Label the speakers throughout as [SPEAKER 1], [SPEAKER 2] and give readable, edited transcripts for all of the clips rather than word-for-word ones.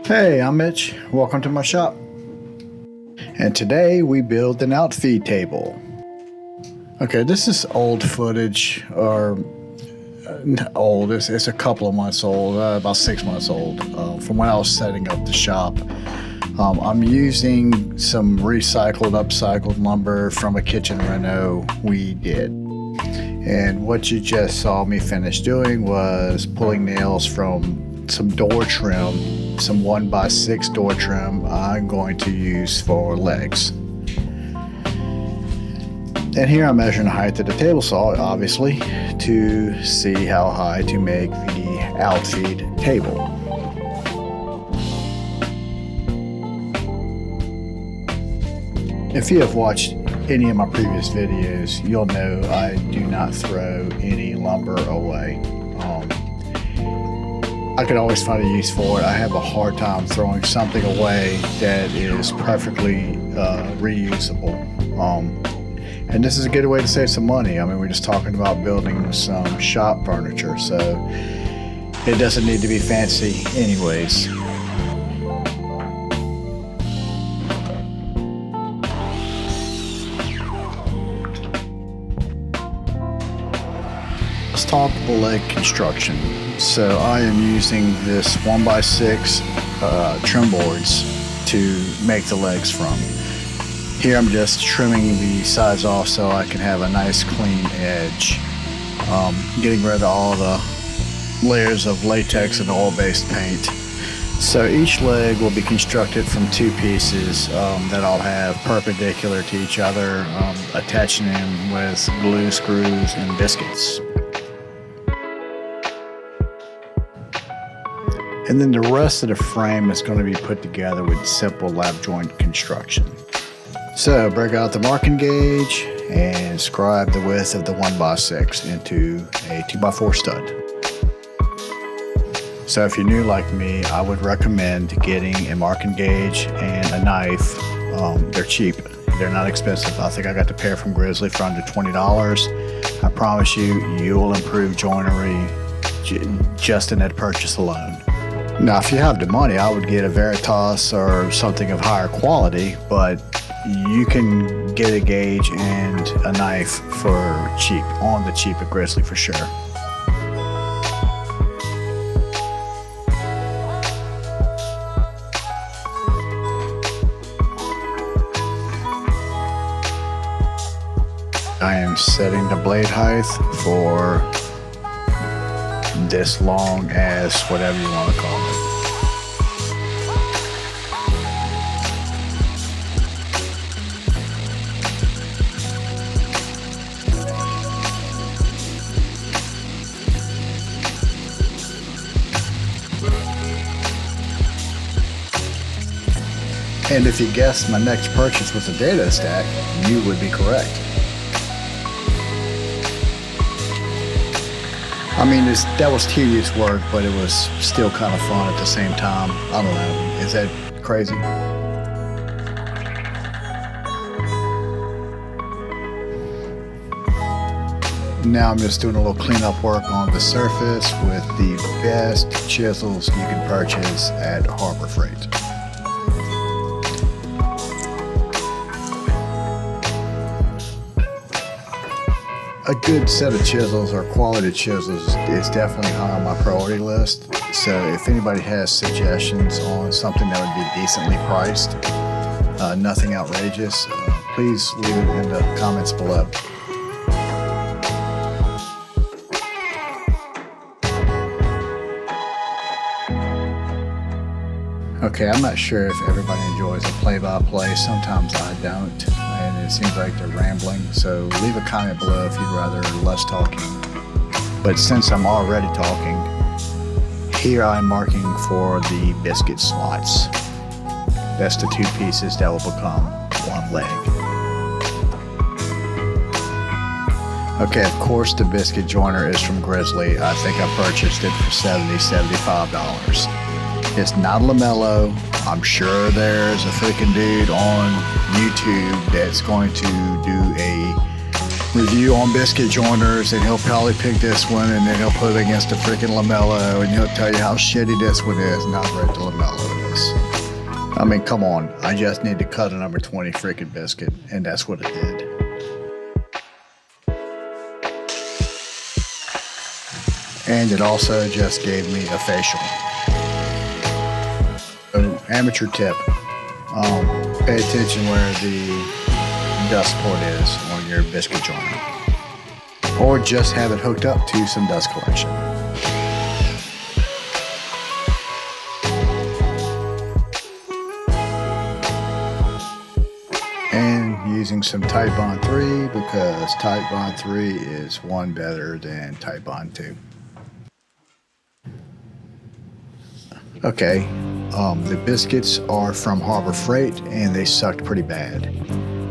[SPEAKER 1] Hey, I'm Mitch. Welcome to my shop. And today we build an outfeed table. Okay, this is old footage, or old. It's a couple of months old, about 6 months old, from when I was setting up the shop. I'm using some recycled, upcycled lumber from a kitchen reno we did. And what you just saw me finish doing was pulling nails from some door trim, some 1x6 door trim I'm going to use for legs. And here I'm measuring the height of the table saw, obviously, to see how high to make the outfeed table. If you have watched any of my previous videos, you'll know I do not throw any lumber away. I could always find a use for it. I have a hard time throwing something away that is perfectly reusable. And this is a good way to save some money. I mean, we're just talking about building some shop furniture, so it doesn't need to be fancy anyways. Let's talk leg construction. So I am using this 1x6 trim boards to make the legs from. Here I'm just trimming the sides off so I can have a nice clean edge. Getting rid of all the layers of latex and oil-based paint. So each leg will be constructed from 2 pieces that I'll have perpendicular to each other, attaching them with glue, screws, and biscuits. And then the rest of the frame is going to be put together with simple lap joint construction. So break out the marking gauge and scribe the width of the 1x6 into a 2x4 stud. So if you're new like me, I would recommend getting a marking gauge and a knife. They're cheap. They're not expensive. I think I got the pair from Grizzly for under $20. I promise you, you will improve joinery just in that purchase alone. Now, if you have the money, I would get a Veritas or something of higher quality, but you can get a gauge and a knife for cheap, on the cheap at Grizzly for sure. I am setting the blade height for this long as whatever you want to call it. And if you guessed my next purchase was a data stack, you would be correct. I mean, that was tedious work, but it was still kind of fun at the same time. I don't know. Is that crazy? Now I'm just doing a little cleanup work on the surface with the best chisels you can purchase at Harbor Freight. A good set of chisels or quality chisels is definitely high on my priority list. So if anybody has suggestions on something that would be decently priced, nothing outrageous, please leave it in the comments below. Okay, I'm not sure if everybody enjoys a play-by-play. Sometimes I don't, and it seems like they're rambling. So leave a comment below if you'd rather less talking. But since I'm already talking, here I'm marking for the biscuit slots. That's the 2 pieces that will become 1 leg. Okay, of course the biscuit joiner is from Grizzly. I think I purchased it for $75. It's not a lamello. I'm sure there's a freaking dude on YouTube that's going to do a review on biscuit joiners, and he'll probably pick this one and then he'll put it against the freaking lamello, and he'll tell you how shitty this one is and how great the lamello is. I mean, come on. I just need to cut a number 20 freaking biscuit, and that's what it did. And it also just gave me a facial. So, amateur tip. Pay attention where the dust port is on your biscuit joiner. Or just have it hooked up to some dust collection. And using some Titebond 3 because Titebond 3 is one better than Titebond 2. Okay, the biscuits are from Harbor Freight and they sucked pretty bad.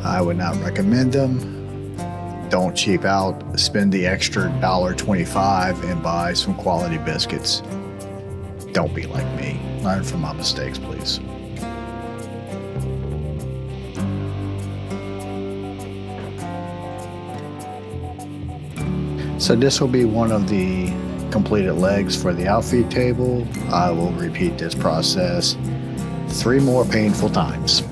[SPEAKER 1] I would not recommend them. Don't cheap out, spend the extra $1.25 and buy some quality biscuits. Don't be like me. Learn from my mistakes, please. So this will be one of the completed legs for the outfeed table. I will repeat this process 3 more painful times.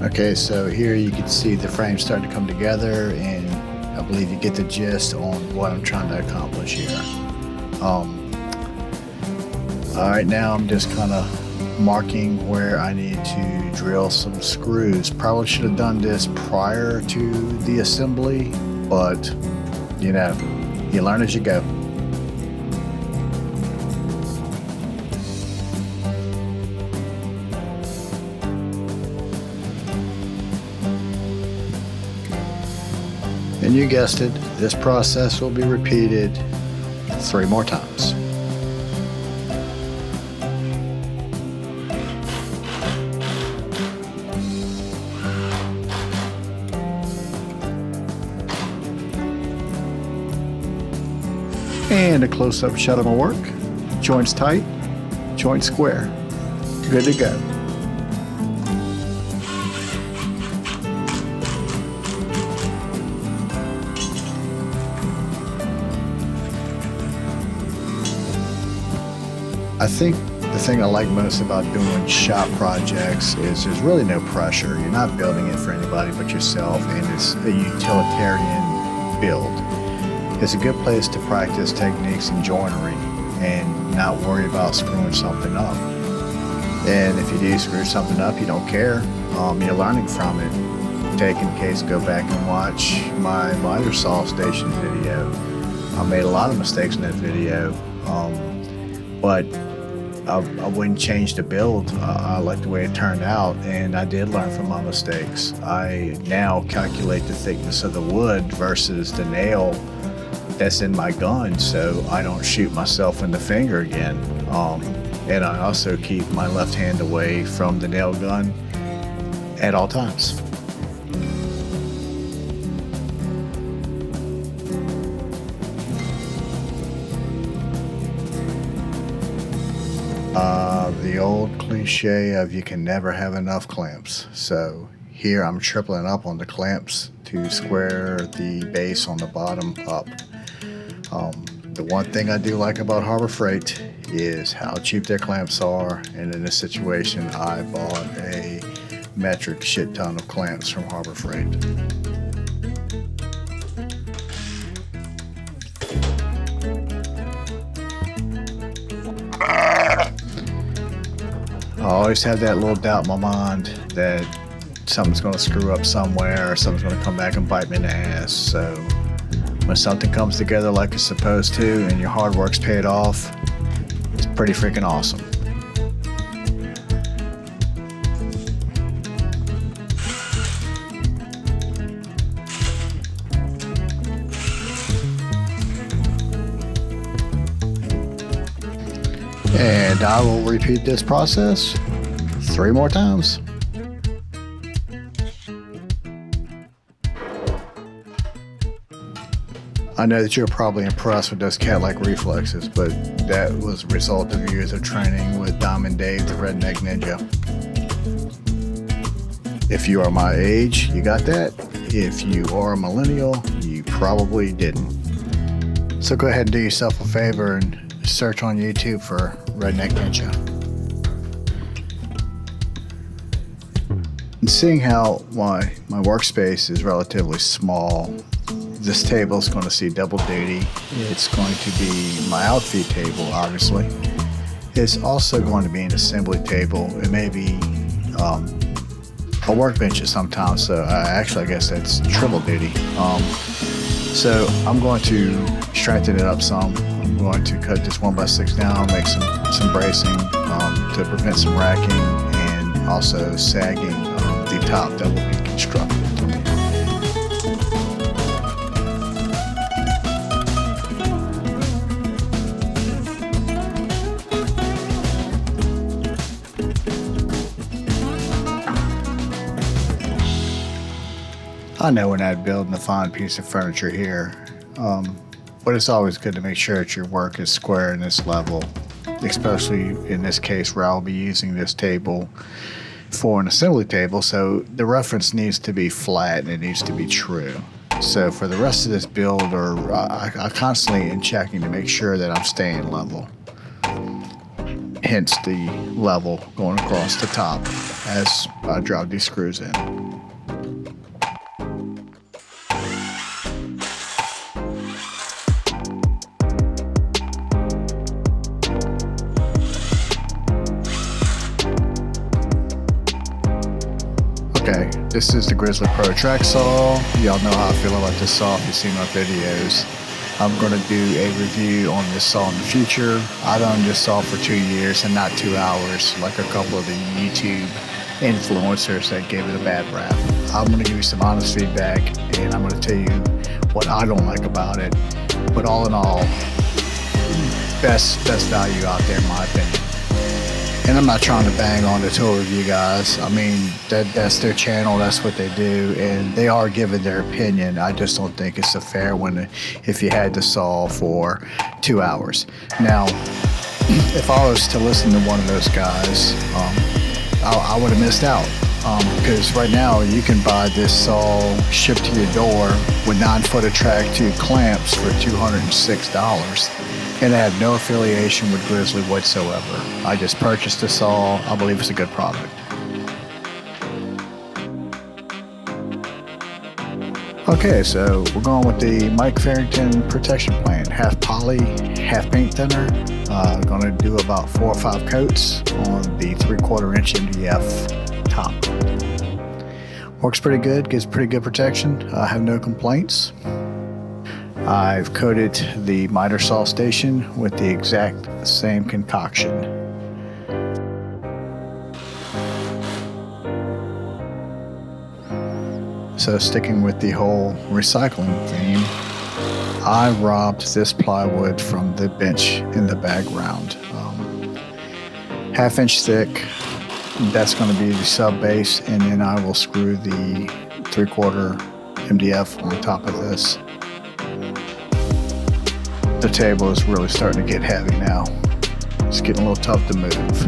[SPEAKER 1] Okay, so here you can see the frame starting to come together, and I believe you get the gist on what I'm trying to accomplish here. Alright, now I'm just kind of marking where I need to drill some screws. Probably should have done this prior to the assembly, but you know, you learn as you go. And you guessed it, this process will be repeated 3 more times. And a close-up shot of my work. Joints tight, joints square. Good to go. I think the thing I like most about doing shop projects is there's really no pressure. You're not building it for anybody but yourself, and it's a utilitarian build. It's a good place to practice techniques in joinery and not worry about screwing something up. And if you do screw something up, you don't care. You're learning from it. Take in case, go back and watch my miter saw station video. I made a lot of mistakes in that video, but I wouldn't change the build. I like the way it turned out, and I did learn from my mistakes. I now calculate the thickness of the wood versus the nail that's in my gun, so I don't shoot myself in the finger again. And I also keep my left hand away from the nail gun at all times. The old cliche of you can never have enough clamps. So here I'm tripling up on the clamps to square the base on the bottom up. The one thing I do like about Harbor Freight is how cheap their clamps are, and in this situation I bought a metric shit ton of clamps from Harbor Freight. I always have that little doubt in my mind that something's going to screw up somewhere, or something's going to come back and bite me in the ass. So when something comes together like it's supposed to and your hard work's paid off, it's pretty freaking awesome. And I will repeat this process 3 more times. I know that you're probably impressed with those cat-like reflexes, but that was a result of years of training with Diamond Dave, the Redneck Ninja. If you are my age, you got that. If you are a millennial, you probably didn't. So go ahead and do yourself a favor and search on YouTube for Redneck Ninja. And seeing how my workspace is relatively small, this table is going to see double duty. It's going to be my Outfeed table, obviously. It's also going to be an assembly table. It may be a workbench at sometimes, so I guess that's triple duty. So I'm going to strengthen it up some. I'm going to cut this 1x6 down, make some bracing to prevent some racking, and also sagging the top that will be constructed. I know we're not building a fine piece of furniture here, but it's always good to make sure that your work is square in this level, especially in this case where I'll be using this table for an assembly table, so the reference needs to be flat and it needs to be true. So for the rest of this build, I constantly am checking to make sure that I'm staying level. Hence the level going across the top as I drive these screws in. Okay, this is the Grizzly Pro track saw. Y'all know how I feel about this saw if you've seen my videos. I'm going to do a review on this saw in the future. I've owned this saw for 2 years and not 2 hours like a couple of the YouTube influencers that gave it a bad rap. I'm going to give you some honest feedback and I'm going to tell you what I don't like about it. But all in all, best value out there in my opinion. And I'm not trying to bang on the tool review guys. I mean, that's their channel, that's what they do, and they are giving their opinion. I just don't think it's a fair one if you had to saw for 2 hours. Now, if I was to listen to one of those guys, I would have missed out. Because right now you can buy this saw shipped to your door with 9-foot attract tube clamps for $206. And I have no affiliation with Grizzly whatsoever. I just purchased the saw. I believe it's a good product. Okay, so we're going with the Mike Farrington protection plan. Half poly, half paint thinner. Going to do about 4 or 5 coats on the 3/4 inch MDF top. Works pretty good, gives pretty good protection. I have no complaints. I've coated the miter saw station with the exact same concoction. So sticking with the whole recycling theme, I robbed this plywood from the bench in the background. 1/2 inch thick, that's going to be the sub base, and then I will screw the 3/4 MDF on top of this. The table is really starting to get heavy now. It's getting a little tough to move.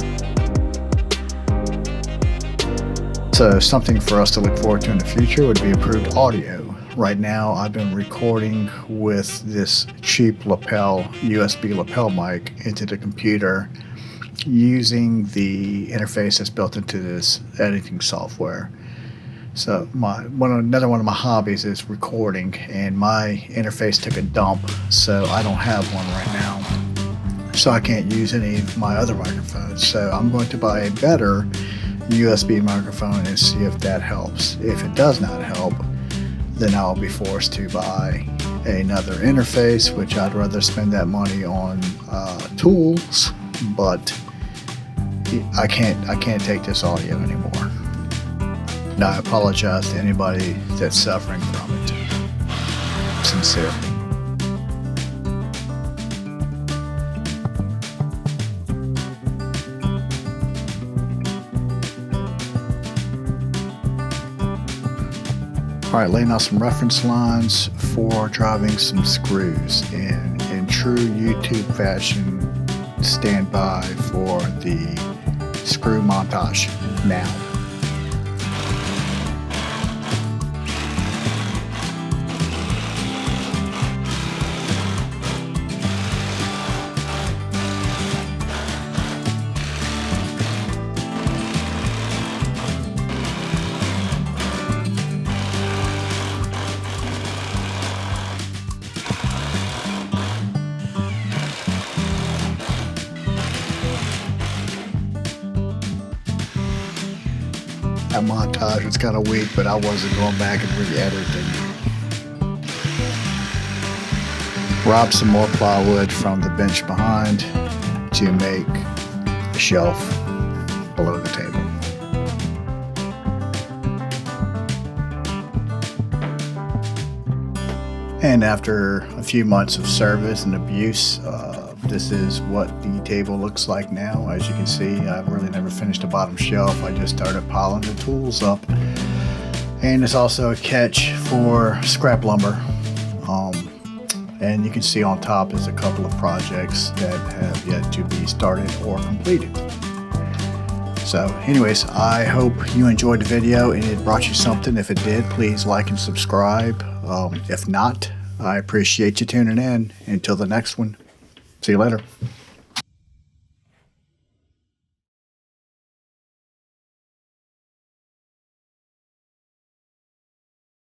[SPEAKER 1] So something for us to look forward to in the future would be improved audio. Right now I've been recording with this cheap lapel, USB lapel mic into the computer using the interface that's built into this editing software. So another one of my hobbies is recording, and my interface took a dump, so I don't have one right now. So I can't use any of my other microphones. So I'm going to buy a better USB microphone and see if that helps. If it does not help, then I'll be forced to buy another interface, which I'd rather spend that money on tools, but I can't take this audio anymore. Now, I apologize to anybody that's suffering from it. Sincerely. All right, laying out some reference lines for driving some screws. And in true YouTube fashion, stand by for the screw montage now. That montage was kind of weak, but I wasn't going back and re-editing. Robbed some more plywood from the bench behind to make a shelf below the table. And after a few months of service and abuse, this is what the table looks like now. As you can see, I've really never finished the bottom shelf. I just started piling the tools up. And it's also a catch for scrap lumber. And you can see on top is a couple of projects that have yet to be started or completed. So anyways, I hope you enjoyed the video and it brought you something. If it did, please like and subscribe. If not, I appreciate you tuning in. Until the next one, see you later.